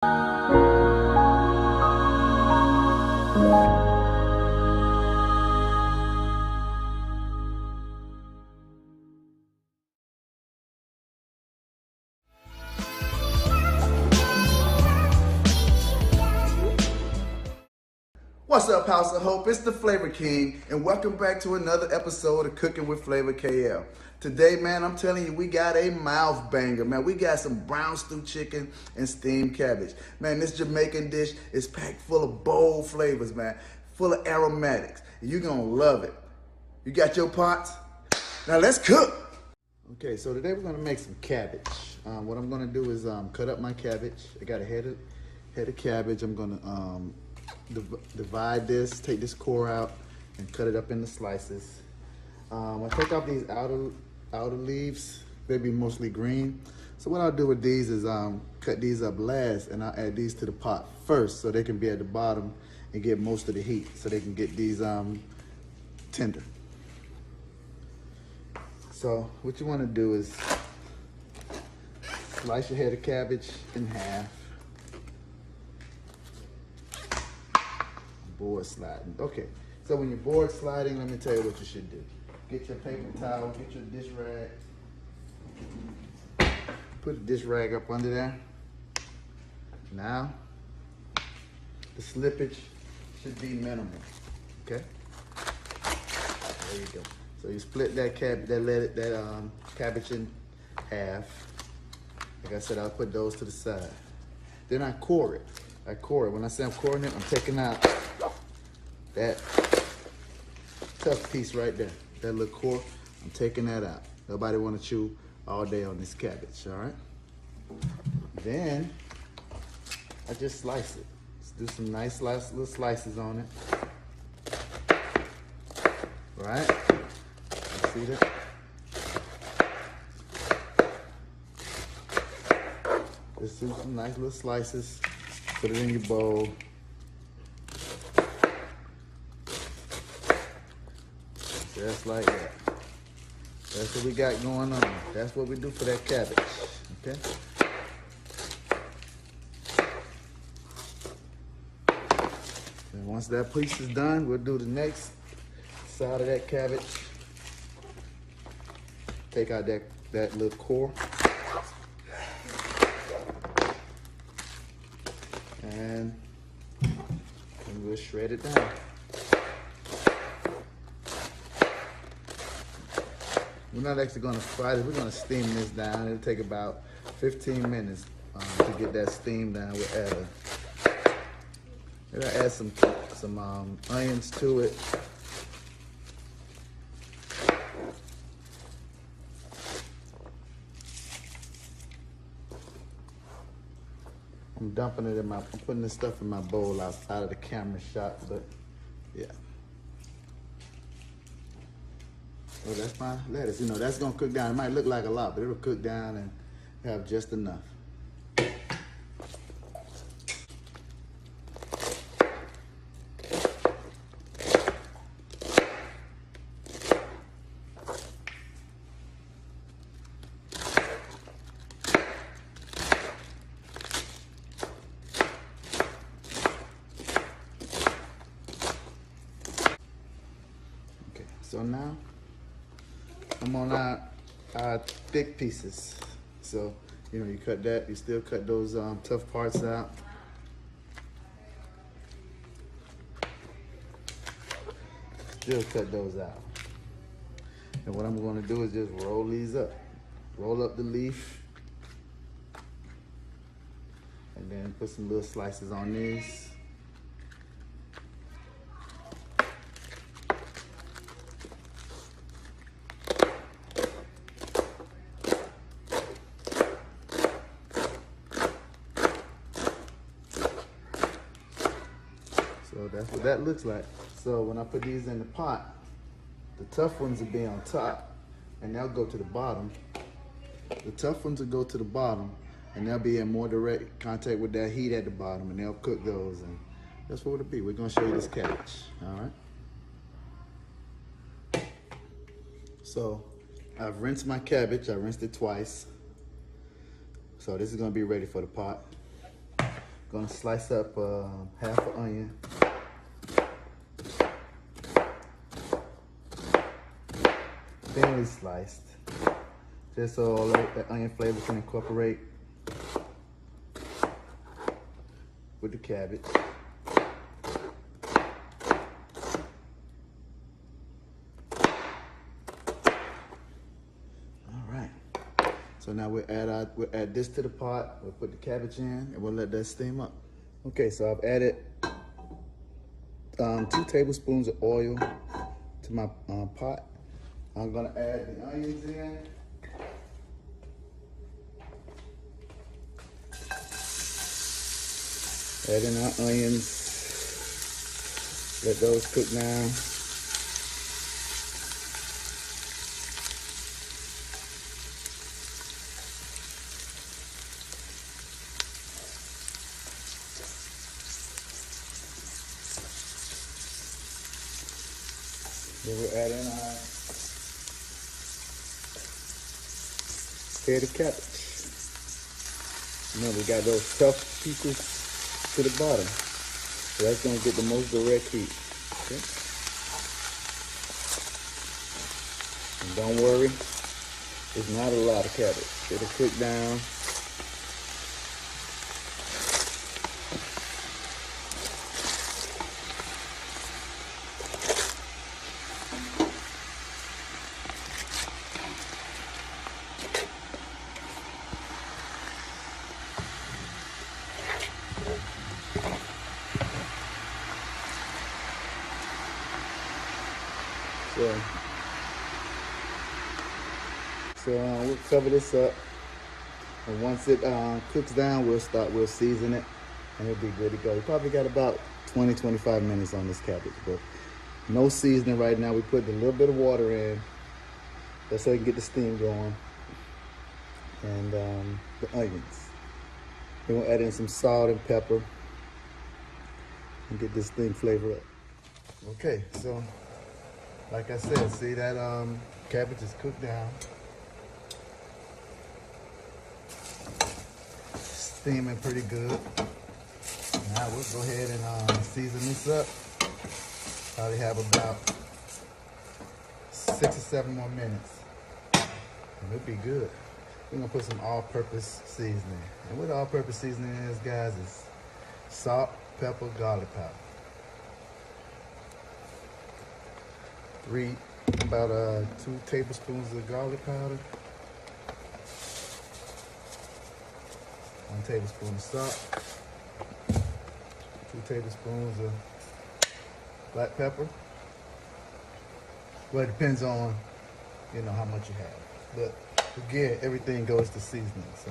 What's up, House of Hope? It's the Flavor King, and welcome back to another episode of Cooking with Flavor KL. Today, man, I'm telling you, we got a mouth banger, man. We got some brown stew chicken and steamed cabbage. Man, this Jamaican dish is packed full of bold flavors, man, full of aromatics. You're gonna love it. You got your pots? Now let's cook. Okay, so today we're gonna make some cabbage. What I'm gonna do is cut up my cabbage. I got a head of cabbage. I'm gonna divide this, take this core out, and cut it up into slices. I take off these outer leaves. They be mostly green. So what I'll do with these is cut these up last, and I'll add these to the pot first, so they can be at the bottom and get most of the heat, so they can get these tender. So what you want to do is slice your head of cabbage in half. Board sliding. Okay, so when you're board sliding, let me tell you what you should do. Get your paper towel, get your dish rag. Put the dish rag up under there. Now, the slippage should be minimal, okay? There you go. So you split that cabbage in half. Like I said, I'll put those to the side. Then I core it. When I say I'm coring it, I'm taking out that tough piece right there. That little core, I'm taking that out. Nobody want to chew all day on this cabbage, all right? Then, I just slice it. Let's do some nice little slices on it. Right? You see that? Just do some nice little slices. Put it in your bowl. Just like that. That's what we got going on. That's what we do for that cabbage, okay? And once that piece is done, we'll do the next side of that cabbage. Take out that little core. And we'll shred it down. We're not actually gonna fry this, we're gonna steam this down. It'll take about 15 minutes to get that steam down. We'll add some onions to it. I'm dumping it I'm putting this stuff in my bowl outside of the camera shot, but yeah. So that's my lettuce. You know, that's gonna cook down. It might look like a lot, but it'll cook down and have just enough. Okay, so now I'm on our thick pieces. So, you know, you cut that, you still cut those tough parts out. Still cut those out. And what I'm gonna do is just roll these up. Roll up the leaf. And then put some little slices on these. So that's what that looks like. So when I put these in the pot, the tough ones will be on top and they'll go to the bottom. The tough ones will go to the bottom and they'll be in more direct contact with that heat at the bottom and they'll cook those, and that's what it'll be. We're gonna show you this cabbage, all right? So I've rinsed my cabbage. I rinsed it twice. So this is gonna be ready for the pot. Gonna slice up half an onion. Thinly sliced, just so all that onion flavor can incorporate with the cabbage. All right. So now we'll add this to the pot. We'll put the cabbage in and we'll let that steam up. Okay, so I've added 2 tablespoons of oil to my pot. I'm gonna add the onions in. Add in our onions. Let those cook down. Then we'll add in our head of cabbage. Remember, we got those tough pieces to the bottom. So that's gonna get the most direct heat. Okay? And don't worry, it's not a lot of cabbage. It'll cook down. So we'll cover this up, and once it cooks down, we'll season it, and it'll be good to go. We probably got about 20-25 minutes on this cabbage, but no seasoning right now. We put a little bit of water in, just so we can get the steam going, and the onions. Then we'll add in some salt and pepper, and get this thing flavored up. Okay, so like I said, see that cabbage is cooked down. Steaming pretty good. Now we'll go ahead and season this up. Probably have about 6 or 7 more minutes. And it'll be good. We're gonna put some all-purpose seasoning. And what all-purpose seasoning is, guys, is salt, pepper, garlic powder. About 2 tablespoons of garlic powder. 1 tablespoon of salt, 2 tablespoons of black pepper. Well, it depends on, how much you have. But again, everything goes to seasoning, so.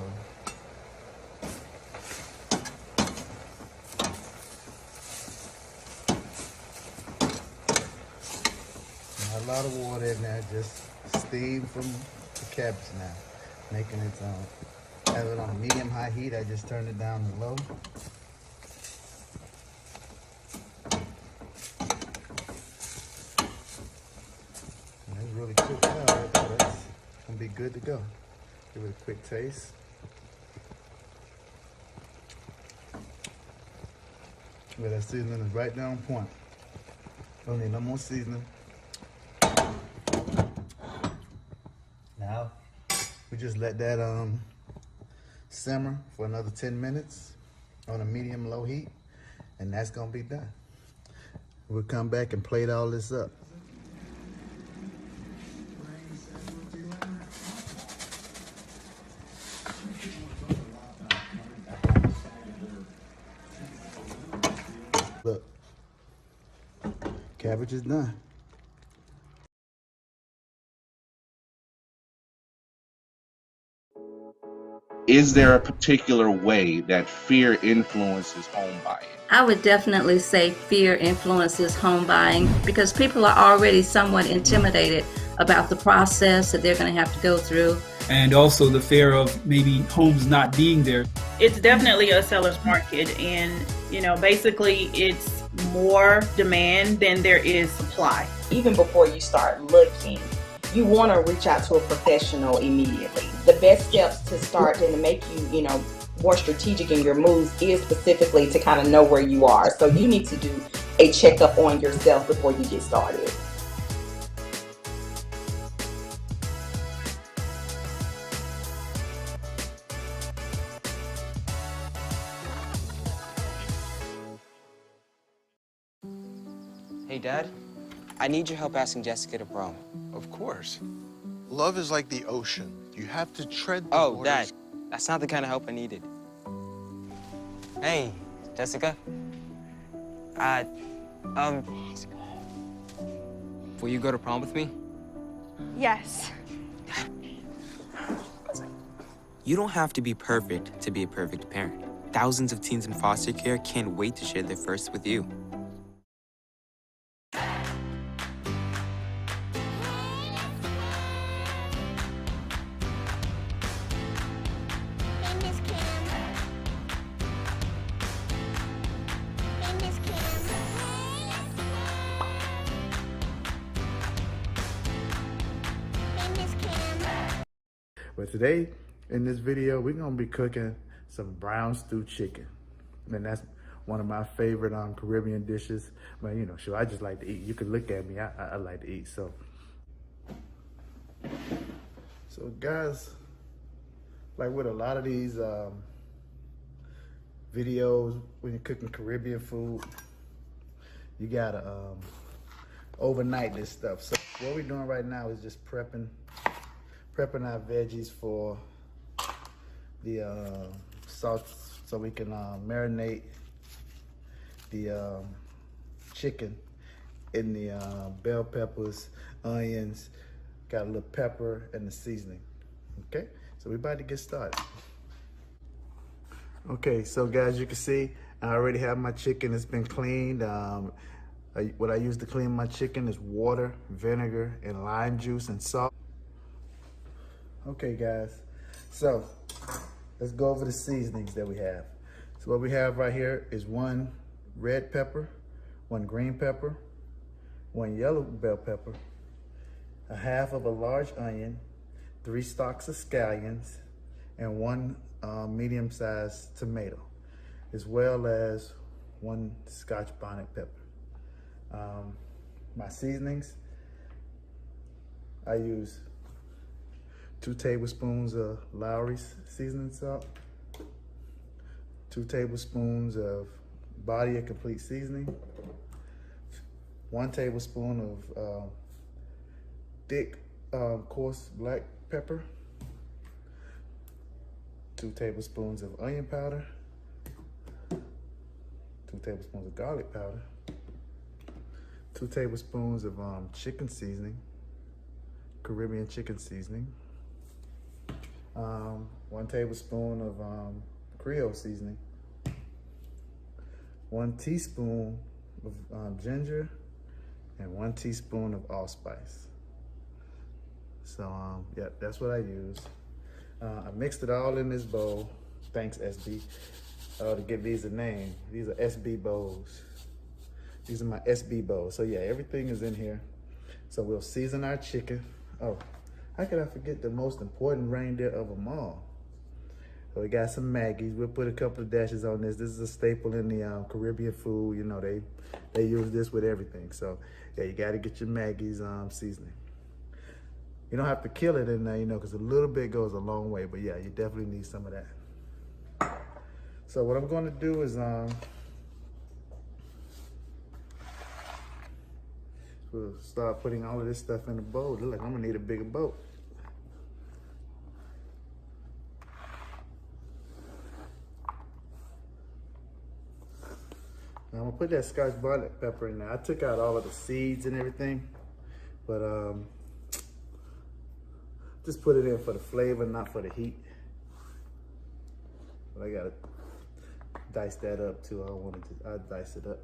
Not a lot of water in there, just steam from the cabbage now, making it have it on medium-high heat. I just turned it down to low. And it's really cooked out. That's gonna be good to go. Give it a quick taste. But that seasoning is right down point. Don't need no more seasoning. Now we just let that simmer for another 10 minutes on a medium-low heat, and that's gonna be done. We'll come back and plate all this up. Look, cabbage is done. Is there a particular way that fear influences home buying? I would definitely say fear influences home buying because people are already somewhat intimidated about the process that they're going to have to go through. And also the fear of maybe homes not being there. It's definitely a seller's market, and basically it's more demand than there is supply. Even before you start looking, you want to reach out to a professional immediately. The best steps to start and to make you, more strategic in your moves is specifically to kind of know where you are. So you need to do a checkup on yourself before you get started. Hey, Dad. I need your help asking Jessica to prom. Of course. Love is like the ocean. You have to tread the Oh, waters. Dad. That's not the kind of help I needed. Hey, Jessica. Will you go to prom with me? Yes. You don't have to be perfect to be a perfect parent. Thousands of teens in foster care can't wait to share their first with you. But today, in this video, we're gonna be cooking some brown stew chicken. And that's one of my favorite Caribbean dishes. But you know, sure, I just like to eat. You can look at me, I like to eat, so. So guys, like with a lot of these videos, when you're cooking Caribbean food, you gotta overnight this stuff. So what we're doing right now is just prepping our veggies for the sauce, so we can marinate the chicken in the bell peppers, onions, got a little pepper, and the seasoning. Okay, so we're about to get started. Okay, so guys, you can see I already have my chicken. It's been cleaned. What I use to clean my chicken is water, vinegar, and lime juice and salt. Okay guys, so let's go over the seasonings that we have. So what we have right here is 1 red pepper, 1 green pepper, 1 yellow bell pepper, 1/2 of a large onion, 3 stalks of scallions, and 1 medium-sized tomato, as well as 1 Scotch bonnet pepper. My seasonings, I use 2 tablespoons of Lawry's seasoning salt, 2 tablespoons of Badia Complete Seasoning, 1 tablespoon of thick coarse black pepper, 2 tablespoons of onion powder, 2 tablespoons of garlic powder, 2 tablespoons of chicken seasoning, Caribbean chicken seasoning, 1 tablespoon of Creole seasoning, 1 teaspoon of ginger, and 1 teaspoon of allspice. So yeah, that's what I use. I mixed it all in this bowl. Thanks, SB, to give these a name. These are SB bowls. These are my SB bowls. So yeah, everything is in here. So we'll season our chicken. Oh, how could I forget the most important reindeer of them all? So we got some Maggies. We'll put a couple of dashes on this. This is a staple in the Caribbean food. You know, they use this with everything. So yeah, you got to get your Maggie's seasoning. You don't have to kill it in there, you know, because a little bit goes a long way. But yeah, you definitely need some of that. So what I'm going to do is we'll start putting all of this stuff in a bowl. Look like I'm gonna need a bigger bowl. Now I'm gonna put that Scotch bonnet pepper in there. I took out all of the seeds and everything, but just put it in for the flavor, not for the heat. But I gotta dice that up too. I dice it up.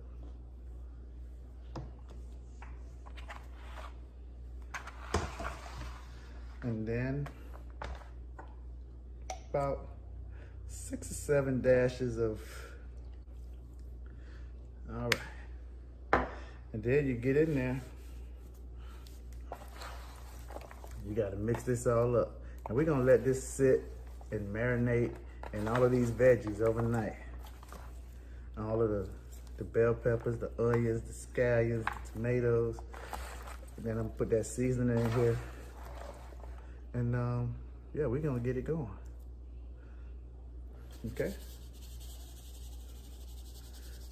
And then about 6 or 7 dashes of, all right. And then you get in there, you gotta mix this all up. And we're gonna let this sit and marinate and all of these veggies overnight. All of the bell peppers, the onions, the scallions, the tomatoes. And then I'm gonna put that seasoning in here. And yeah, we're gonna get it going. Okay?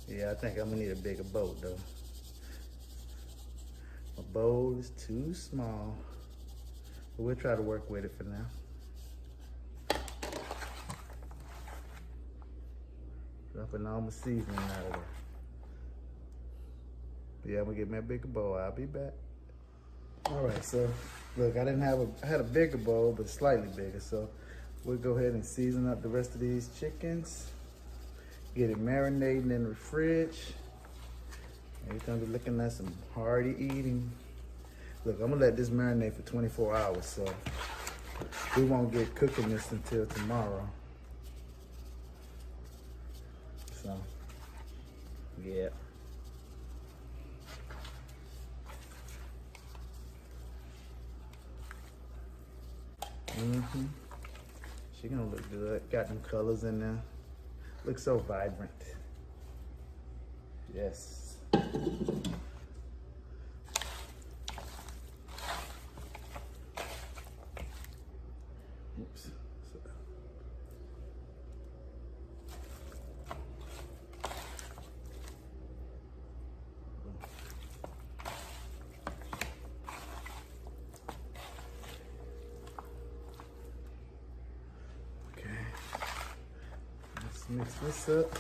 Yeah, I think I'm gonna need a bigger bowl though. My bowl is too small, but we'll try to work with it for now. Dropping all my seasoning out of there. Yeah, I'm gonna get me a bigger bowl. I'll be back. All right, so look, I had a bigger bowl, but slightly bigger. So we'll go ahead and season up the rest of these chickens. Get it marinating in the fridge. And you're gonna be looking at some hearty eating. Look, I'm gonna let this marinate for 24 hours, so we won't get cooking this until tomorrow. So, yeah. She gonna look good. Got them colors in there. Looks so vibrant. Yes. Oops. Mix this up.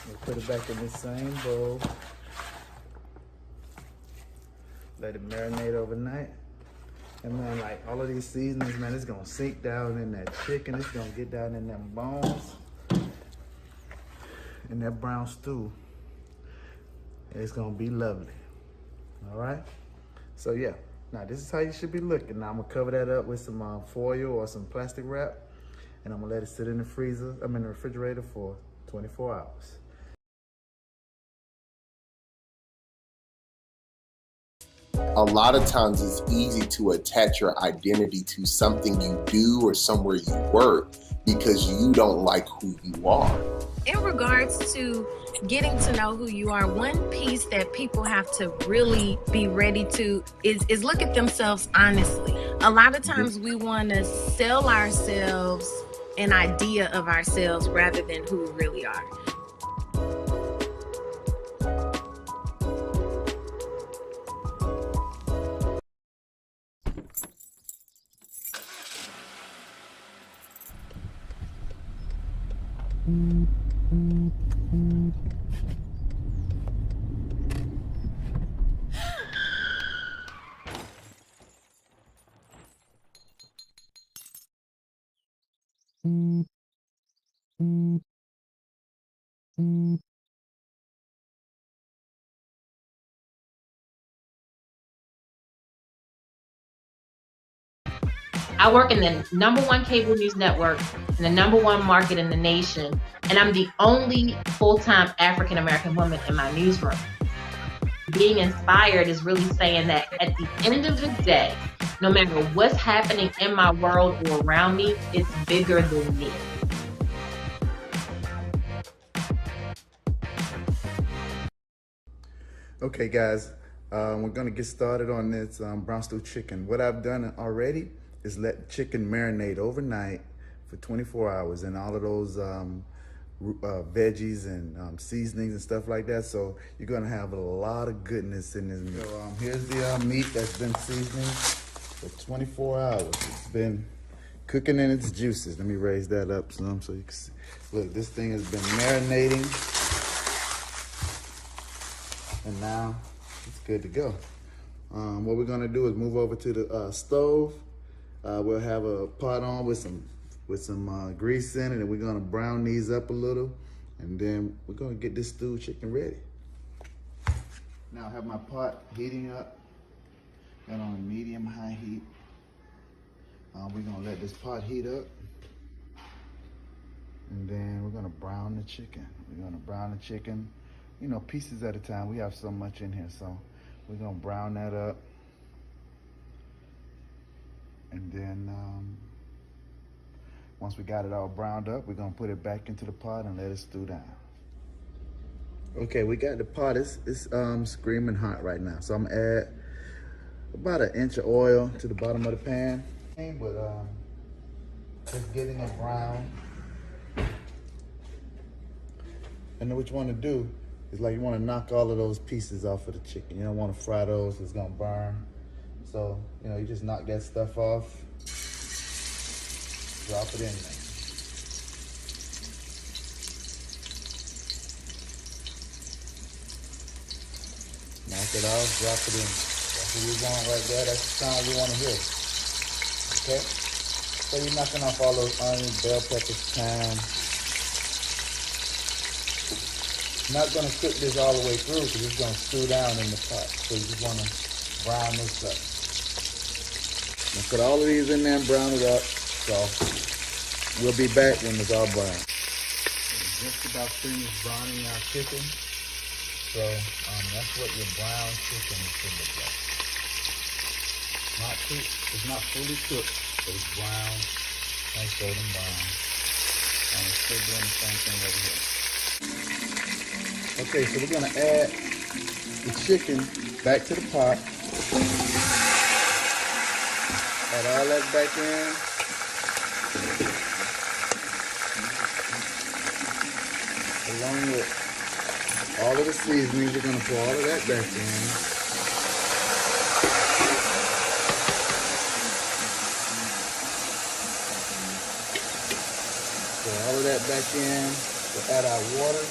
We'll put it back in the same bowl. Let it marinate overnight. And man, like all of these seasonings, man, it's gonna sink down in that chicken. It's gonna get down in them bones. In that brown stew. It's gonna be lovely. All right? So yeah, now this is how you should be looking. Now I'm gonna cover that up with some foil or some plastic wrap. And I'm gonna let it sit in the freezer, in the refrigerator for 24 hours. A lot of times it's easy to attach your identity to something you do or somewhere you work because you don't like who you are. In regards to getting to know who you are, one piece that people have to really be ready to is look at themselves honestly. A lot of times we want to sell ourselves an idea of ourselves rather than who we really are. I work in the #1 cable news network in the #1 market in the nation, and I'm the only full-time African-American woman in my newsroom. Being inspired is really saying that at the end of the day, no matter what's happening in my world or around me, it's bigger than me. Okay guys, we're gonna get started on this brown stew chicken. What I've done already is let the chicken marinate overnight for 24 hours and all of those veggies and seasonings and stuff like that. So you're gonna have a lot of goodness in this meal. So here's the meat that's been seasoning for 24 hours. It's been cooking in its juices. Let me raise that up some so you can see. Look, this thing has been marinating. And now it's good to go. What we're gonna do is move over to the stove. We'll have a pot on with some grease in it, and we're gonna brown these up a little, and then we're gonna get this stewed chicken ready. Now I have my pot heating up, got on a medium-high heat. We're gonna let this pot heat up, and then we're gonna brown the chicken. We're gonna brown the chicken, you know, pieces at a time. We have so much in here, so we're gonna brown that up. And then Once we got it all browned up, we're gonna put it back into the pot and let it stew down. Okay, we got the pot. It's screaming hot right now. So I'm gonna add about 1 inch of oil to the bottom of the pan. But just getting it brown. And then what you wanna do is like you wanna knock all of those pieces off of the chicken. You don't wanna fry those, it's gonna burn. So, you know, you just knock that stuff off, drop it in there. Knock it off, drop it in. That's what we want right there. That's the sound we want to hear. Okay? So you're knocking off all those onions, bell peppers, thyme. Not going to cook this all the way through because it's going to stew down in the pot. So you just want to brown this up. Now put all of these in there and brown it up. So we'll be back when it's all brown. We're just about finished browning our chicken. So that's what your brown chicken should look like. It's not fully cooked, but it's brown, nice golden brown. And it's still doing the same thing over here. Okay, so we're gonna add the chicken back to the pot. Add all that back in. Along with all of the seasonings, we're gonna pour all of that back in. Pour all of that back in. We'll add our water.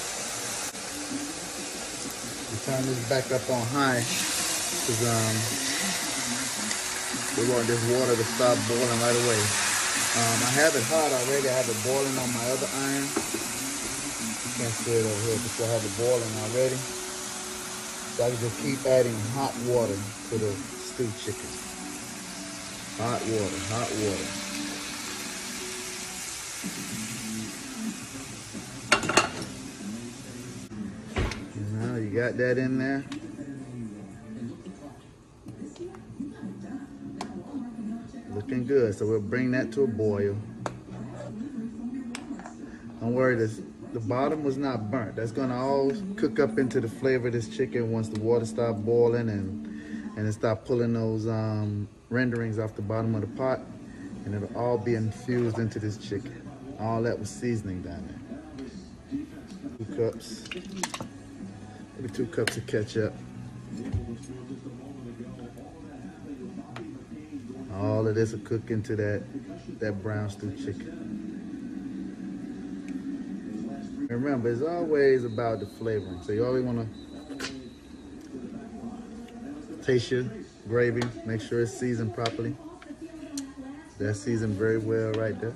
We turn this back up on high because we want this water to start boiling right away. I have it hot already. I have it boiling on my other iron. Can't see it over here, but I have it boiling already. So I can just keep adding hot water to the stewed chicken. Hot water, hot water. Now you got that in there. Looking good, so we'll bring that to a boil. Don't worry, the bottom was not burnt. That's gonna all cook up into the flavor of this chicken once the water starts boiling and it start pulling those renderings off the bottom of the pot, and it'll all be infused into this chicken. All that was seasoning down there. 2 cups, maybe 2 cups of ketchup. All of this will cook into that brown stewed chicken. Remember, it's always about the flavoring. So you always want to taste your gravy, make sure it's seasoned properly. That's seasoned very well right there.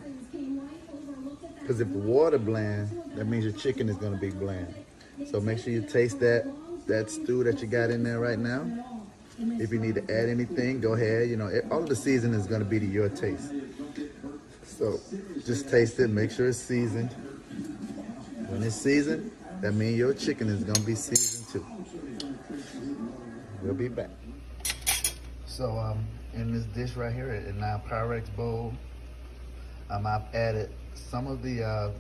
Because if the water bland, that means your chicken is going to be bland. So make sure you taste that stew that you got in there right now. If you need to add anything, go ahead. You know, all of the seasoning is going to be to your taste. So just taste it, make sure it's seasoned. When it's seasoned, that means your chicken is gonna be seasoned too. We'll be back. So in this dish right here, in our Pyrex bowl, I've added some of the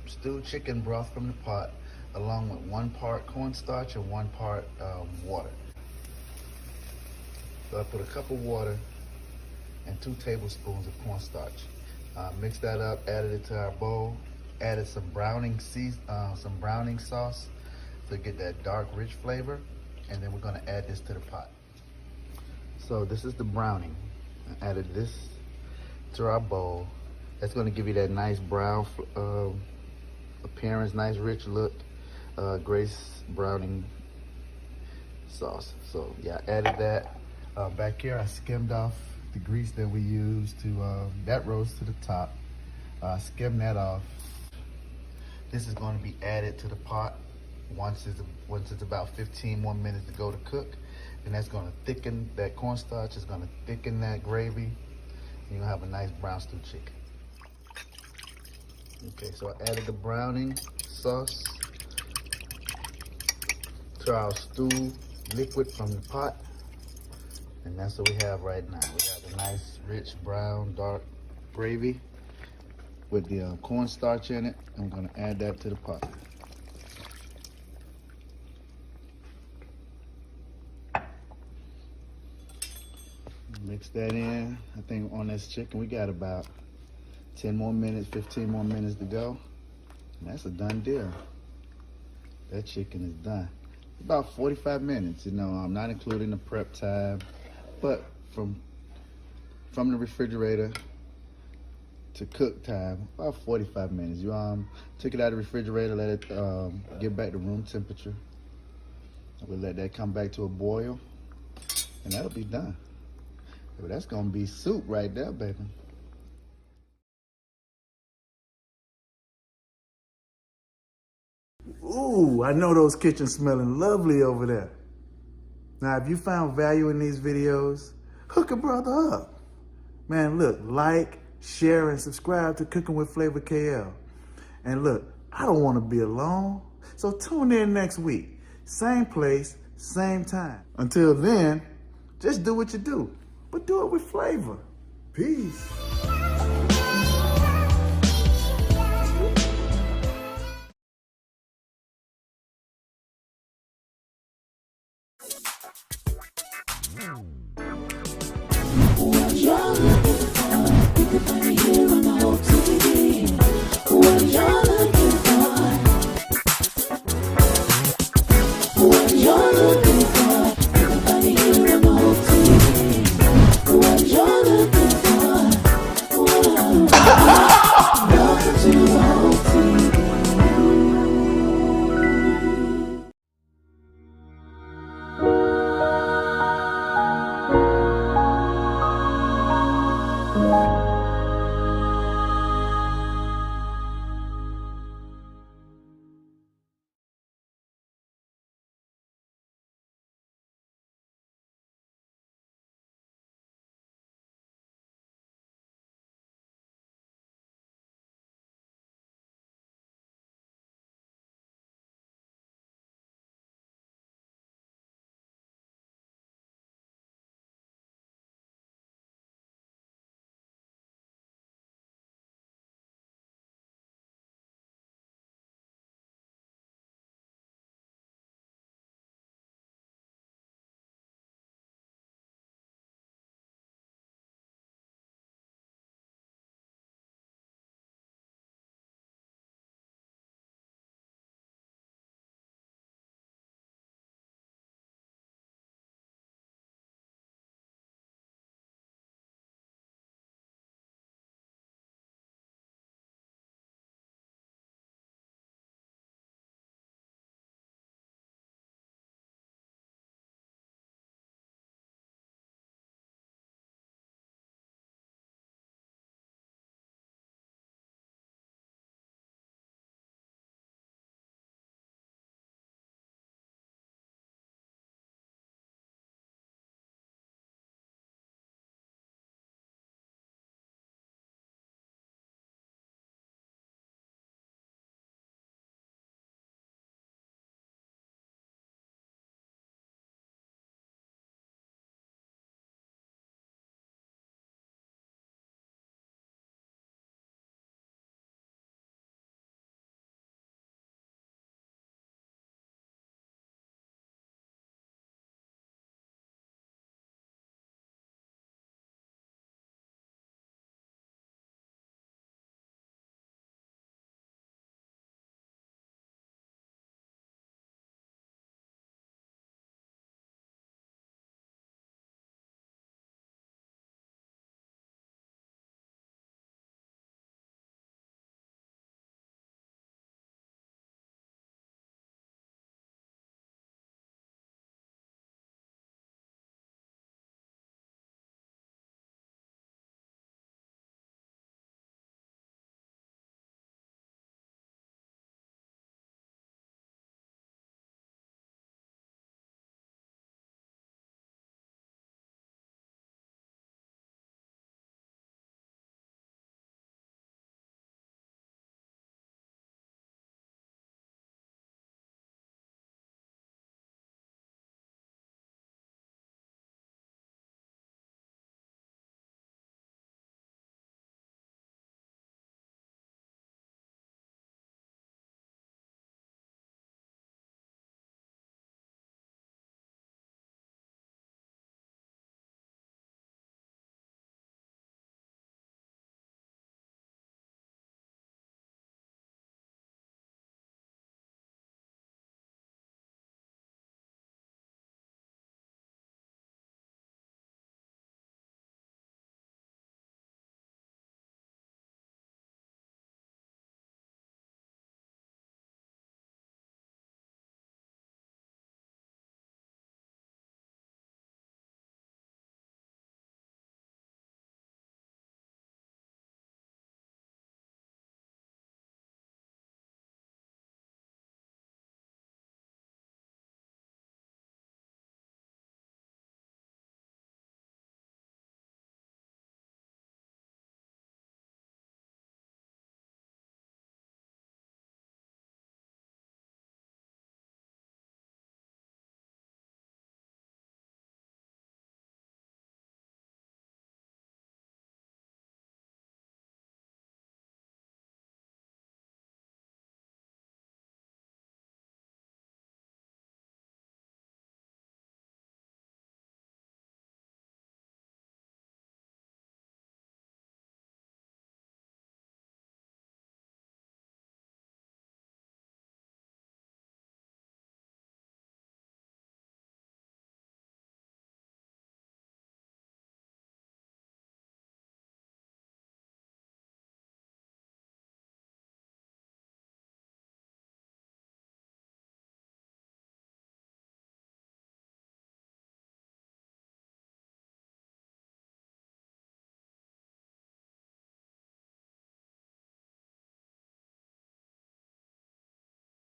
stewed chicken broth from the pot, along with 1 part cornstarch and 1 part water. So I put a cup of water and 2 tablespoons of cornstarch. Mixed that up, added it to our bowl. Added some browning sauce to get that dark, rich flavor, and then we're gonna add this to the pot. So this is the browning. I added this to our bowl. That's gonna give you that nice brown appearance, nice rich look, Grace browning sauce. So yeah, I added that. Back here, I skimmed off the grease that we used to, that rose to the top. Skim that off. This is going to be added to the pot once it's about 15 more minutes to go to cook. And that's going to thicken that cornstarch. It's going to thicken that gravy. And you'll have a nice brown stewed chicken. Okay, so I added the browning sauce to our stew liquid from the pot. And that's what we have right now. We have a nice, rich, brown, dark gravy. with the cornstarch in it. I'm gonna add that to the pot. Mix that in. I think on this chicken we got about 10 more minutes, 15 more minutes to go. And that's a done deal. That chicken is done. About 45 minutes, you know, I'm not including the prep time, but from the refrigerator to cook time, about 45 minutes. You take it out of the refrigerator, let it get back to room temperature. We'll let that come back to a boil, and that'll be done. But that's gonna be soup right there, baby. Ooh, I know those kitchens smelling lovely over there. Now, if you found value in these videos, hook a brother up. Man, look, like, share, and subscribe to Cooking with Flavor KL. And look, I don't want to be alone, so tune in next week. Same place, same time. Until then, just do what you do, but do it with flavor. Peace.